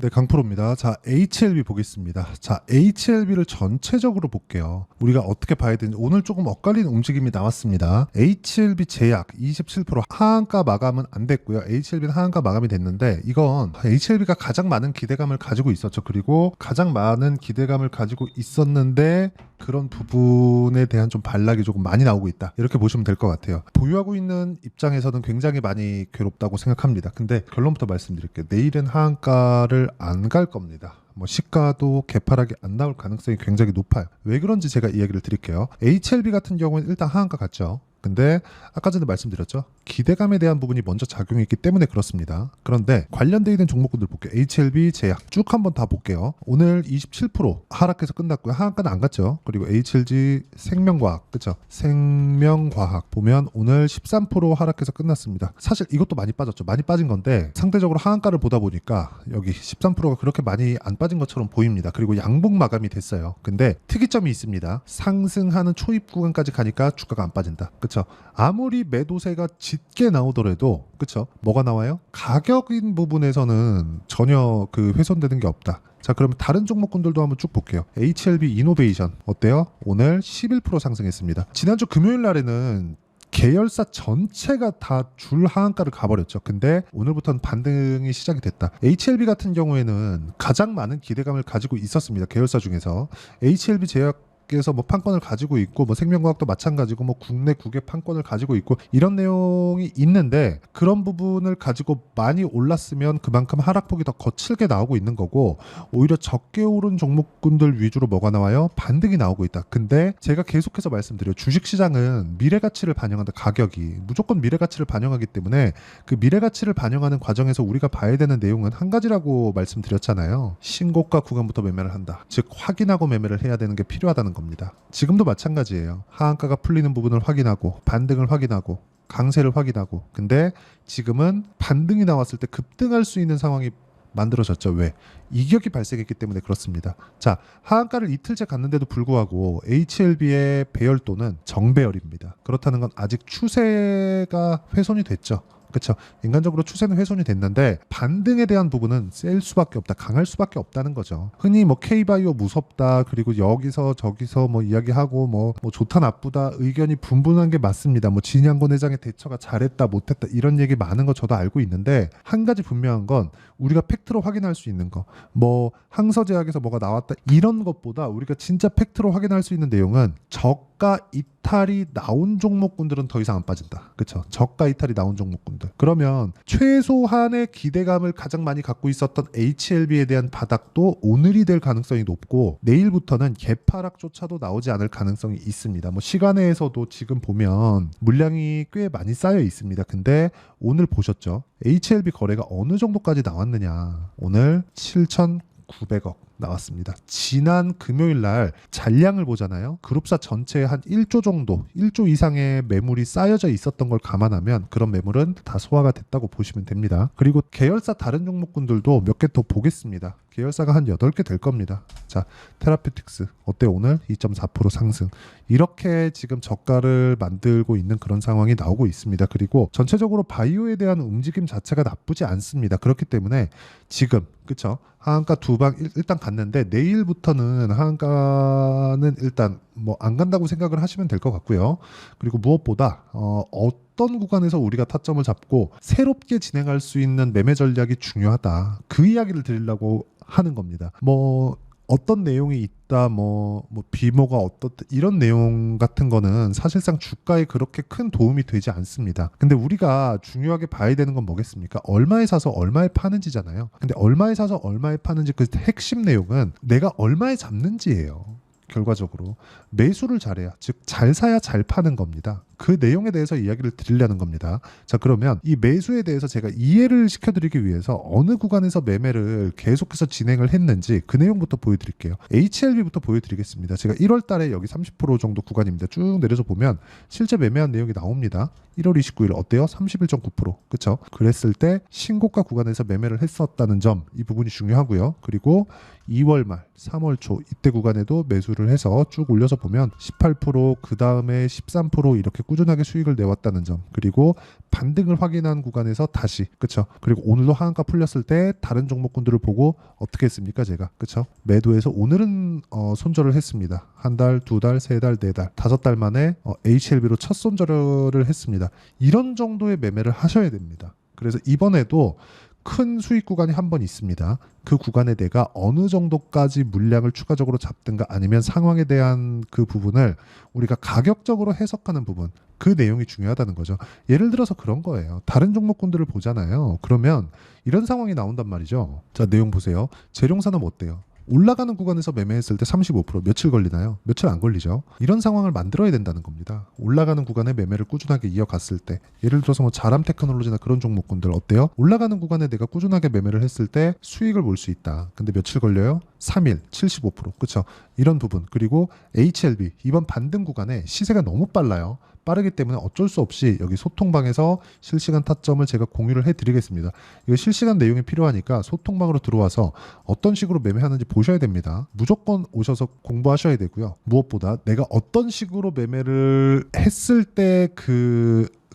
네, 강프로입니다. 자, HLB 보겠습니다. 자, HLB를 전체적으로 볼게요. 우리가 어떻게 봐야 되는지 오늘 조금 엇갈리는 움직임이 나왔습니다. HLB 제약 27% 하한가 마감은 안 됐고요. HLB는 하한가 마감이 됐는데 이건 HLB가 가장 많은 기대감을 가지고 있었죠. 그리고 가장 많은 기대감을 가지고 있었는데 그런 부분에 대한 좀 반락이 조금 많이 나오고 있다. 이렇게 보시면 될 것 같아요. 보유하고 있는 입장에서는 굉장히 많이 괴롭다고 생각합니다. 근데 결론부터 말씀드릴게요. 내일은 하한가를 안 갈 겁니다. 뭐 시가도 개파락이 안 나올 가능성이 굉장히 높아요. 왜 그런지 제가 이야기를 드릴게요. HLB 같은 경우는 일단 하한가 같죠. 근데 아까 전에 말씀드렸죠. 기대감에 대한 부분이 먼저 작용했기 때문에 그렇습니다. 그런데 관련되어 있는 종목군들 볼게요. HLB 제약 쭉 한번 다 볼게요. 오늘 27% 하락해서 끝났고요. 하한가는 안 갔죠. 그리고 HLG 생명과학, 그쵸? 생명과학 보면 오늘 13% 하락해서 끝났습니다. 사실 이것도 많이 빠졌죠. 많이 빠진 건데 상대적으로 하한가를 보다 보니까 여기 13%가 그렇게 많이 안 빠진 것처럼 보입니다. 그리고 양봉 마감이 됐어요. 근데 특이점이 있습니다. 상승하는 초입 구간까지 가니까 주가가 안 빠진다. 그쵸? 아무리 매도세가 짙게 나오더라도 그쵸? 뭐가 나와요? 가격인 부분에서는 전혀 훼손되는 게 없다. 자, 그러면 다른 종목군들도 한번 쭉 볼게요. HLB 이노베이션 어때요? 오늘 11% 상승했습니다. 지난주 금요일 날에는 계열사 전체가 다 줄 하한가를 가버렸죠. 근데 오늘부터는 반등이 시작이 됐다. HLB 같은 경우에는 가장 많은 기대감을 가지고 있었습니다. 계열사 중에서 HLB 제약 에서 뭐 판권을 가지고 있고 뭐 생명과학도 마찬가지고 뭐 국내 국외 판권을 가지고 있고 이런 내용이 있는데 그런 부분을 가지고 많이 올랐으면 그만큼 하락폭이 더 거칠게 나오고 있는 거고 오히려 적게 오른 종목군들 위주로 뭐가 나와요? 반등이 나오고 있다. 근데 제가 계속해서 말씀드려요. 주식시장은 미래가치를 반영한다. 가격이 무조건 미래가치를 반영하기 때문에 그 미래가치를 반영하는 과정에서 우리가 봐야 되는 내용은 한 가지라고 말씀드렸잖아요. 신고가 구간부터 매매를 한다. 즉 확인하고 매매를 해야 되는 게 필요하다는 겁니다. 지금도 마찬가지예요. 하한가가 풀리는 부분을 확인하고 반등을 확인하고 강세를 확인하고 근데 지금은 반등이 나왔을 때 급등할 수 있는 상황이 만들어졌죠. 왜? 이격이 발생했기 때문에 그렇습니다. 자, 하한가를 이틀째 갔는데도 불구하고 HLB의 배열도는 정배열입니다. 그렇다는 건 아직 추세가 훼손이 됐죠. 그렇죠. 인간적으로 추세는 훼손이 됐는데 반등에 대한 부분은 셀 수밖에 없다. 강할 수밖에 없다는 거죠. 흔히 뭐 K바이오 무섭다. 그리고 여기서 저기서 뭐 이야기하고 뭐 좋다 나쁘다 의견이 분분한 게 맞습니다. 뭐 진양곤 회장의 대처가 잘했다 못했다 이런 얘기 많은 거 저도 알고 있는데 한 가지 분명한 건 우리가 팩트로 확인할 수 있는 거 뭐 항서제약에서 뭐가 나왔다 이런 것보다 우리가 진짜 팩트로 확인할 수 있는 내용은 저가 이탈이 나온 종목군들은 더 이상 안 빠진다. 그렇죠? 저가 이탈이 나온 종목군들. 그러면 최소한의 기대감을 가장 많이 갖고 있었던 HLB에 대한 바닥도 오늘이 될 가능성이 높고 내일부터는 개파락조차도 나오지 않을 가능성이 있습니다. 뭐 시간에서도 지금 보면 물량이 꽤 많이 쌓여 있습니다. 근데 오늘 보셨죠? HLB 거래가 어느 정도까지 나왔느냐. 오늘 7,900억 나왔습니다. 지난 금요일 날 잔량을 보잖아요. 그룹사 전체에 한 1조 정도, 1조 이상의 매물이 쌓여져 있었던 걸 감안하면 그런 매물은 다 소화가 됐다고 보시면 됩니다. 그리고 계열사 다른 종목군들도 몇 개 더 보겠습니다. 계열사가 한 8개 될 겁니다. 자, 테라퓨틱스 어때 오늘 2.4% 상승. 이렇게 지금 저가를 만들고 있는 그런 상황이 나오고 있습니다. 그리고 전체적으로 바이오에 대한 움직임 자체가 나쁘지 않습니다. 그렇기 때문에 지금 그쵸? 하한가 두 방 일단 갔는데 내일부터는 하한가는 일단 뭐 안 간다고 생각을 하시면 될 것 같고요. 그리고 무엇보다 어떤 구간에서 우리가 타점을 잡고 새롭게 진행할 수 있는 매매 전략이 중요하다. 그 이야기를 드리려고 하는 겁니다. 뭐 어떤 내용이 있다, 뭐 비모가 어떻다 이런 내용 같은 거는 사실상 주가에 그렇게 큰 도움이 되지 않습니다. 근데 우리가 중요하게 봐야 되는 건 뭐겠습니까? 얼마에 사서 얼마에 파는지잖아요. 근데 얼마에 사서 얼마에 파는지 그 핵심 내용은 내가 얼마에 잡는지예요. 결과적으로 매수를 잘해야 즉 잘 사야 잘 파는 겁니다. 그 내용에 대해서 이야기를 드리려는 겁니다. 자, 그러면 이 매수에 대해서 제가 이해를 시켜드리기 위해서 어느 구간에서 매매를 계속해서 진행을 했는지 그 내용부터 보여드릴게요. HLB부터 보여드리겠습니다. 제가 1월 달에 여기 30% 정도 구간입니다. 쭉 내려서 보면 실제 매매한 내용이 나옵니다. 1월 29일 어때요? 31.9%. 그쵸? 그랬을 때 신고가 구간에서 매매를 했었다는 점, 이 부분이 중요하고요. 그리고 2월 말, 3월 초 이때 구간에도 매수를 해서 쭉 올려서 보면 18%, 그 다음에 13% 이렇게 꾸준하게 수익을 내왔다는 점, 그리고 반등을 확인한 구간에서 다시, 그쵸? 그리고 오늘도 하한가 풀렸을 때 다른 종목군들을 보고 어떻게 했습니까? 제가, 그쵸? 매도해서 오늘은 손절을 했습니다. 한 달, 두 달, 세 달, 네 달, 다섯 달 만에 HLB로 첫 손절을 했습니다. 이런 정도의 매매를 하셔야 됩니다. 그래서 이번에도 큰 수익 구간이 한 번 있습니다. 그 구간에 내가 어느 정도까지 물량을 추가적으로 잡든가 아니면 상황에 대한 그 부분을 우리가 가격적으로 해석하는 부분, 그 내용이 중요하다는 거죠. 예를 들어서 그런 거예요. 다른 종목군들을 보잖아요. 그러면 이런 상황이 나온단 말이죠. 자, 내용 보세요. 재룡산업 어때요? 올라가는 구간에서 매매했을 때 35% 며칠 걸리나요? 며칠 안 걸리죠. 이런 상황을 만들어야 된다는 겁니다. 올라가는 구간에 매매를 꾸준하게 이어갔을 때, 예를 들어서 뭐 자람 테크놀로지나 그런 종목군들 어때요? 올라가는 구간에 내가 꾸준하게 매매를 했을 때 수익을 볼 수 있다. 근데 며칠 걸려요? 3일 75%. 그렇죠? 이런 부분. 그리고 HLB 이번 반등 구간에 시세가 너무 빨라요. 빠르기 때문에 어쩔 수 없이 여기 소통방에서 실시간 타점을 제가 공유를 해드리겠습니다. 이거 실시간 내용이 필요하니까 소통방으로 들어와서 어떤 식으로 매매하는지 보셔야 됩니다. 무조건 오셔서 공부하셔야 되고요. 무엇보다 내가 어떤 식으로 매매를 했을 때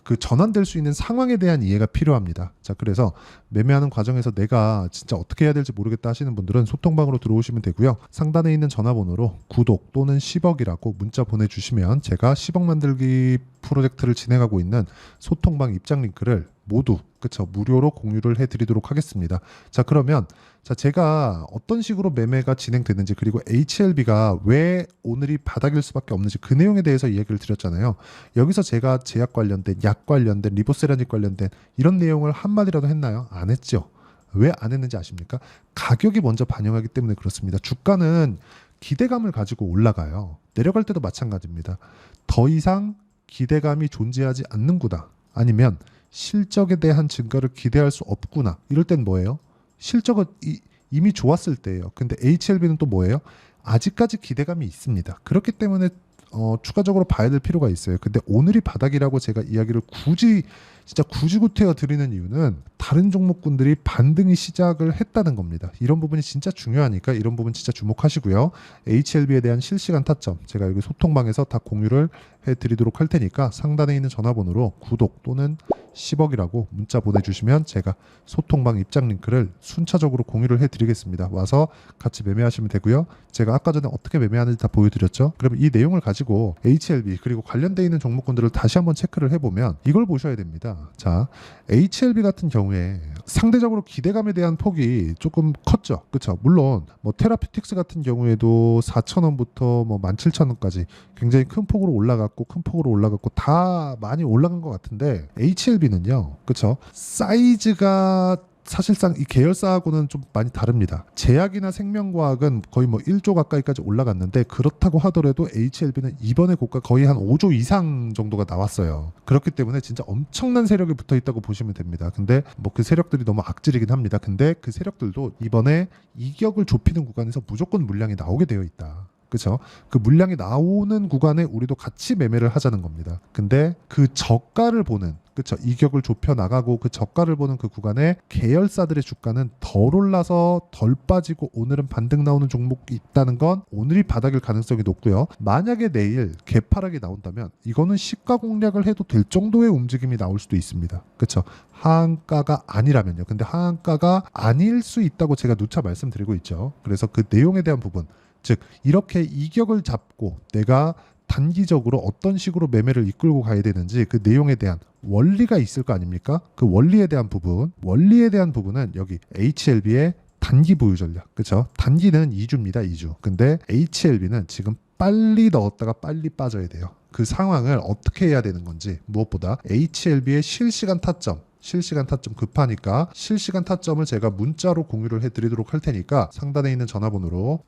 그 전환될 수 있는 상황에 대한 이해가 필요합니다. 자, 그래서 매매하는 과정에서 내가 진짜 어떻게 해야 될지 모르겠다 하시는 분들은 소통방으로 들어오시면 되고요. 상단에 있는 전화번호로 구독 또는 10억이라고 문자 보내주시면 제가 10억 만들기 프로젝트를 진행하고 있는 소통방 입장 링크를 모두 그쵸 무료로 공유를 해드리도록 하겠습니다. 자, 그러면 제가 어떤 식으로 매매가 진행되는지, 그리고 HLB가 왜 오늘이 바닥일 수밖에 없는지 그 내용에 대해서 이야기를 드렸잖아요. 여기서 제가 제약 관련된, 약 관련된, 리보세라닉 관련된 이런 내용을 한마디라도 했나요? 안 했죠. 왜 안 했는지 아십니까? 가격이 먼저 반영하기 때문에 그렇습니다. 주가는 기대감을 가지고 올라가요. 내려갈 때도 마찬가지입니다. 더 이상 기대감이 존재하지 않는구나, 아니면 실적에 대한 증가를 기대할 수 없구나, 이럴 땐 뭐예요? 실적은 이미 좋았을 때예요. 근데 HLB는 또 뭐예요? 아직까지 기대감이 있습니다. 그렇기 때문에 추가적으로 봐야 될 필요가 있어요. 근데 오늘이 바닥이라고 제가 이야기를 진짜 굳이 구태여 드리는 이유는 다른 종목군들이 반등이 시작을 했다는 겁니다. 이런 부분이 진짜 중요하니까 이런 부분 진짜 주목하시고요. HLB에 대한 실시간 타점 제가 여기 소통방에서 다 공유를 해드리도록 할 테니까 상단에 있는 전화번호로 구독 또는 10억이라고 문자 보내주시면 제가 소통방 입장 링크를 순차적으로 공유를 해드리겠습니다. 와서 같이 매매하시면 되고요. 제가 아까 전에 어떻게 매매하는지 다 보여드렸죠. 그러면 이 내용을 가지고 HLB 그리고 관련되어 있는 종목군들을 다시 한번 체크를 해보면 이걸 보셔야 됩니다. 자, HLB 같은 경우에 상대적으로 기대감에 대한 폭이 조금 컸죠. 그렇죠? 물론 뭐 테라피틱스 같은 경우에도 4,000원부터 뭐 17,000원까지 굉장히 큰 폭으로 올라갔고 다 많이 올라간 것 같은데 HLB는요. 그렇죠? 사이즈가 사실상 이 계열사하고는 좀 많이 다릅니다. 제약이나 생명과학은 거의 뭐 1조 가까이까지 올라갔는데 그렇다고 하더라도 HLB는 이번에 고가 거의 한 5조 이상 정도가 나왔어요. 그렇기 때문에 진짜 엄청난 세력이 붙어 있다고 보시면 됩니다. 근데 뭐 그 세력들이 너무 악질이긴 합니다. 근데 그 세력들도 이번에 이격을 좁히는 구간에서 무조건 물량이 나오게 되어 있다. 그렇죠? 그 물량이 나오는 구간에 우리도 같이 매매를 하자는 겁니다. 근데 그 저가를 보는, 그렇죠? 이격을 좁혀 나가고 그 저가를 보는 그 구간에 계열사들의 주가는 덜 올라서 덜 빠지고 오늘은 반등 나오는 종목이 있다는 건 오늘이 바닥일 가능성이 높고요. 만약에 내일 개파락이 나온다면 이거는 시가 공략을 해도 될 정도의 움직임이 나올 수도 있습니다. 그렇죠? 하한가가 아니라면요. 근데 하한가가 아닐 수 있다고 제가 누차 말씀드리고 있죠. 그래서 그 내용에 대한 부분, 즉 이렇게 이격을 잡고 내가 단기적으로 어떤 식으로 매매를 이끌고 가야 되는지 그 내용에 대한 원리가 있을 거 아닙니까? 그 원리에 대한 부분은 여기 HLB의 단기 보유 전략, 그렇죠? 단기는 2주입니다, 2주. 근데 HLB는 지금 빨리 넣었다가 빨리 빠져야 돼요. 그 상황을 어떻게 해야 되는 건지, 무엇보다 HLB의 실시간 타점 급하니까 실시간 타점을 제가 문자로 공유를 해드리도록 할 테니까 상단에 있는 전화번호로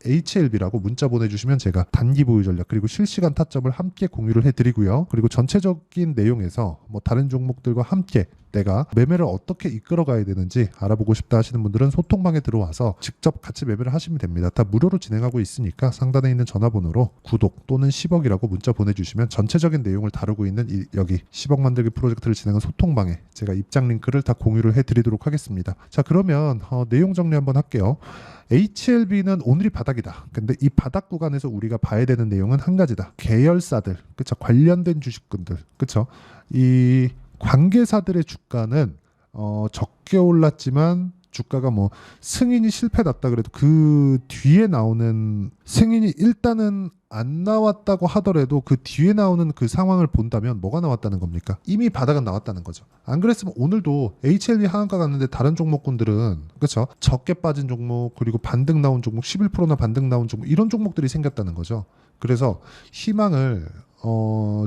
HLB라고 문자 보내주시면 제가 단기 보유 전략 그리고 실시간 타점을 함께 공유를 해드리고요. 그리고 전체적인 내용에서 뭐 다른 종목들과 함께 내가 매매를 어떻게 이끌어 가야 되는지 알아보고 싶다 하시는 분들은 소통방에 들어와서 직접 같이 매매를 하시면 됩니다. 다 무료로 진행하고 있으니까 상단에 있는 전화번호로 구독 또는 10억이라고 문자 보내주시면 전체적인 내용을 다루고 있는 여기 10억 만들기 프로젝트를 진행한 소통방에 제가 입장 링크를 다 공유를 해드리도록 하겠습니다. 자, 그러면 내용 정리 한번 할게요. HLB는 오늘이 바닥이다. 근데 이 바닥 구간에서 우리가 봐야 되는 내용은 한 가지다. 계열사들, 그쵸? 관련된 주식군들, 그쵸? 이 관계사들의 주가는 적게 올랐지만 주가가 뭐 승인이 실패났다 그래도 그 뒤에 나오는 승인이 일단은 안 나왔다고 하더라도 그 뒤에 나오는 그 상황을 본다면 뭐가 나왔다는 겁니까? 이미 바닥은 나왔다는 거죠. 안 그랬으면 오늘도 HLB 하한가 갔는데 다른 종목군들은 그렇죠? 적게 빠진 종목 그리고 반등 나온 종목 11%나 반등 나온 종목 이런 종목들이 생겼다는 거죠. 그래서 희망을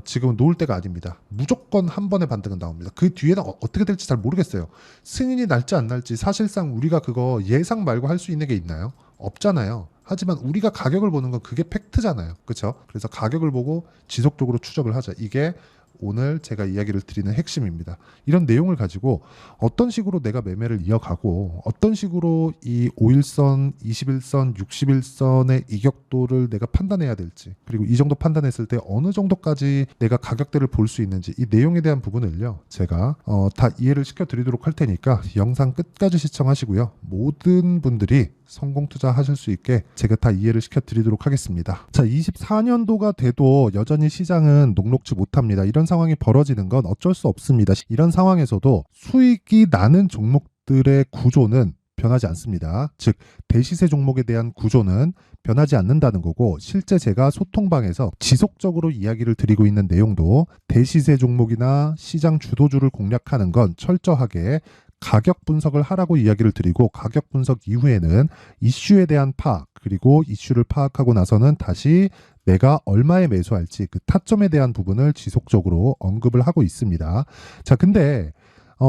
지금은 놓을 때가 아닙니다. 무조건 한 번의 반등은 나옵니다. 그 뒤에는 어떻게 될지 잘 모르겠어요. 승인이 날지 안 날지 사실상 우리가 그거 예상 말고 할 수 있는 게 있나요? 없잖아요. 하지만 우리가 가격을 보는 건 그게 팩트잖아요. 그렇죠? 그래서 가격을 보고 지속적으로 추적을 하자. 이게 오늘 제가 이야기를 드리는 핵심입니다. 이런 내용을 가지고 어떤 식으로 내가 매매를 이어가고 어떤 식으로 이 5일선, 21선, 61선의 이격도를 내가 판단해야 될지 그리고 이 정도 판단했을 때 어느 정도까지 내가 가격대를 볼 수 있는지 이 내용에 대한 부분을요. 제가 다 이해를 시켜드리도록 할 테니까 영상 끝까지 시청하시고요. 모든 분들이 성공 투자하실 수 있게 제가 다 이해를 시켜드리도록 하겠습니다. 자, 24년도가 돼도 여전히 시장은 녹록지 못합니다. 이런 상황이 벌어지는 건 어쩔 수 없습니다. 이런 상황에서도 수익이 나는 종목들의 구조는 변하지 않습니다. 즉 대시세 종목에 대한 구조는 변하지 않는다는 거고 실제 제가 소통방에서 지속적으로 이야기를 드리고 있는 내용도 대시세 종목이나 시장 주도주를 공략하는 건 철저하게 가격 분석을 하라고 이야기를 드리고 가격 분석 이후에는 이슈에 대한 파악 그리고 이슈를 파악하고 나서는 다시 내가 얼마에 매수할지 그 타점에 대한 부분을 지속적으로 언급을 하고 있습니다. 자, 근데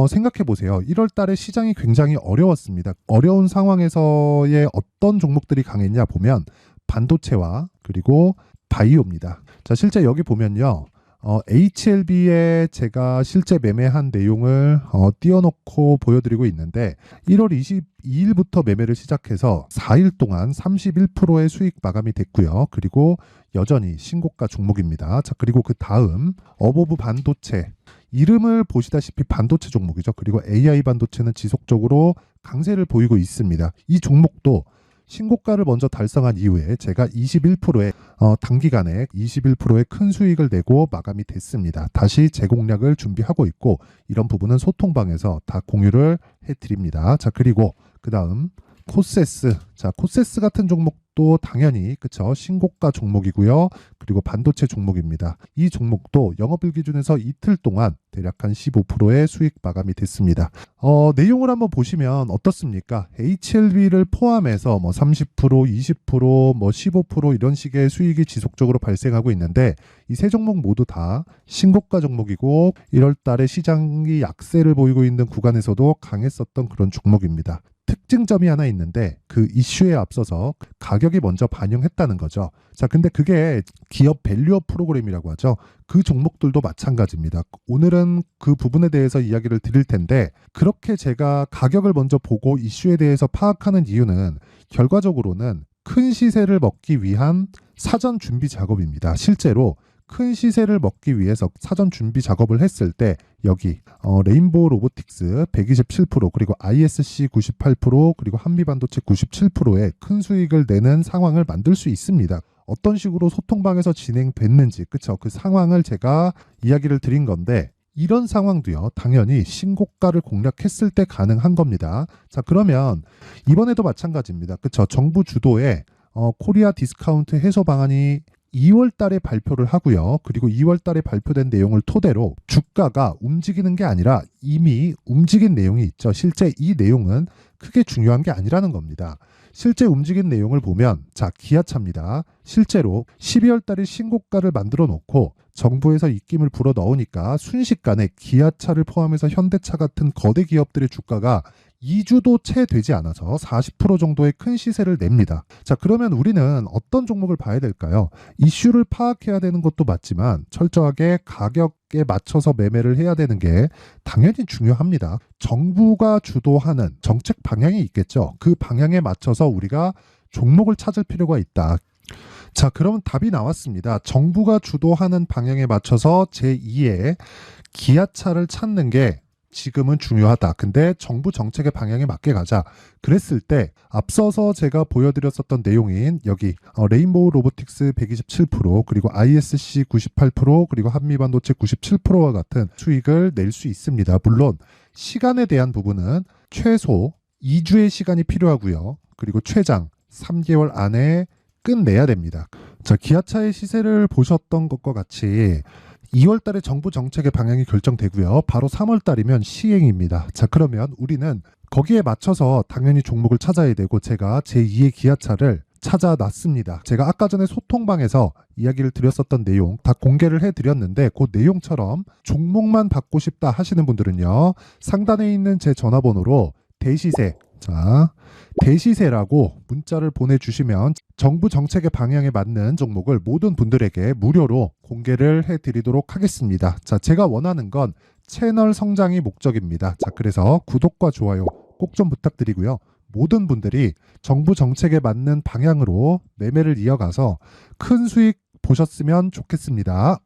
생각해 보세요. 1월 달에 시장이 굉장히 어려웠습니다. 어려운 상황에서의 어떤 종목들이 강했냐 보면 반도체와 그리고 바이오입니다. 자, 실제 여기 보면요. HLB에 제가 실제 매매한 내용을 띄워놓고 보여드리고 있는데 1월 22일부터 매매를 시작해서 4일 동안 31%의 수익 마감이 됐고요. 그리고 여전히 신고가 종목입니다. 자, 그리고 그 다음 어보브 반도체 이름을 보시다시피 반도체 종목이죠. 그리고 AI 반도체는 지속적으로 강세를 보이고 있습니다. 이 종목도 신고가를 먼저 달성한 이후에 제가 21%의 단기간에 21%의 큰 수익을 내고 마감이 됐습니다. 다시 재공략을 준비하고 있고 이런 부분은 소통방에서 다 공유를 해드립니다. 자, 그리고 그 다음 코세스. 자, 코세스 같은 종목도 당연히 그쵸 신고가 종목이고요. 그리고 반도체 종목입니다. 이 종목도 영업일 기준에서 이틀 동안 대략 한 15%의 수익 마감이 됐습니다. 내용을 한번 보시면 어떻습니까? HLB를 포함해서 뭐 30%, 20%, 뭐 15% 이런 식의 수익이 지속적으로 발생하고 있는데 이 세 종목 모두 다 신고가 종목이고 1월 달에 시장이 약세를 보이고 있는 구간에서도 강했었던 그런 종목입니다. 특징점이 하나 있는데 그 이슈에 앞서서 가격이 먼저 반영했다는 거죠. 자, 근데 그게 기업 밸류업 프로그램이라고 하죠. 그 종목들도 마찬가지입니다. 오늘은 그 부분에 대해서 이야기를 드릴 텐데 그렇게 제가 가격을 먼저 보고 이슈에 대해서 파악하는 이유는 결과적으로는 큰 시세를 먹기 위한 사전 준비 작업입니다. 실제로 큰 시세를 먹기 위해서 사전 준비 작업을 했을 때 여기 레인보우 로보틱스 127% 그리고 ISC 98% 그리고 한미반도체 97%의 큰 수익을 내는 상황을 만들 수 있습니다. 어떤 식으로 소통방에서 진행됐는지 그쵸? 그 상황을 제가 이야기를 드린 건데 이런 상황도요 당연히 신고가를 공략했을 때 가능한 겁니다. 자, 그러면 이번에도 마찬가지입니다. 그쵸? 정부 주도의 코리아 디스카운트 해소 방안이 2월 달에 발표를 하고요. 그리고 2월 달에 발표된 내용을 토대로 주가가 움직이는 게 아니라 이미 움직인 내용이 있죠. 실제 이 내용은 크게 중요한 게 아니라는 겁니다. 실제 움직인 내용을 보면 자, 기아차입니다. 실제로 12월 달에 신고가를 만들어 놓고 정부에서 입김을 불어 넣으니까 순식간에 기아차를 포함해서 현대차 같은 거대 기업들의 주가가 2주도 채 되지 않아서 40% 정도의 큰 시세를 냅니다. 자, 그러면 우리는 어떤 종목을 봐야 될까요? 이슈를 파악해야 되는 것도 맞지만 철저하게 가격에 맞춰서 매매를 해야 되는 게 당연히 중요합니다. 정부가 주도하는 정책 방향이 있겠죠. 그 방향에 맞춰서 우리가 종목을 찾을 필요가 있다. 자, 그러면 답이 나왔습니다. 정부가 주도하는 방향에 맞춰서 제2의 기아차를 찾는 게 지금은 중요하다. 근데 정부 정책의 방향에 맞게 가자. 그랬을 때 앞서서 제가 보여드렸었던 내용인 여기 레인보우 로보틱스 127% 그리고 ISC 98% 그리고 한미반도체 97%와 같은 수익을 낼 수 있습니다. 물론 시간에 대한 부분은 최소 2주의 시간이 필요하고요. 그리고 최장 3개월 안에 끝내야 됩니다. 자, 기아차의 시세를 보셨던 것과 같이 2월 달에 정부 정책의 방향이 결정되고요. 바로 3월 달이면 시행입니다. 자, 그러면 우리는 거기에 맞춰서 당연히 종목을 찾아야 되고 제가 제2의 기아차를 찾아놨습니다. 제가 아까 전에 소통방에서 이야기를 드렸었던 내용 다 공개를 해드렸는데 그 내용처럼 종목만 받고 싶다 하시는 분들은요. 상단에 있는 제 전화번호로 대시세, 자, 대시세라고 문자를 보내주시면 정부 정책의 방향에 맞는 종목을 모든 분들에게 무료로 공개를 해드리도록 하겠습니다. 자, 제가 원하는 건 채널 성장이 목적입니다. 자, 그래서 구독과 좋아요 꼭 좀 부탁드리고요. 모든 분들이 정부 정책에 맞는 방향으로 매매를 이어가서 큰 수익 보셨으면 좋겠습니다.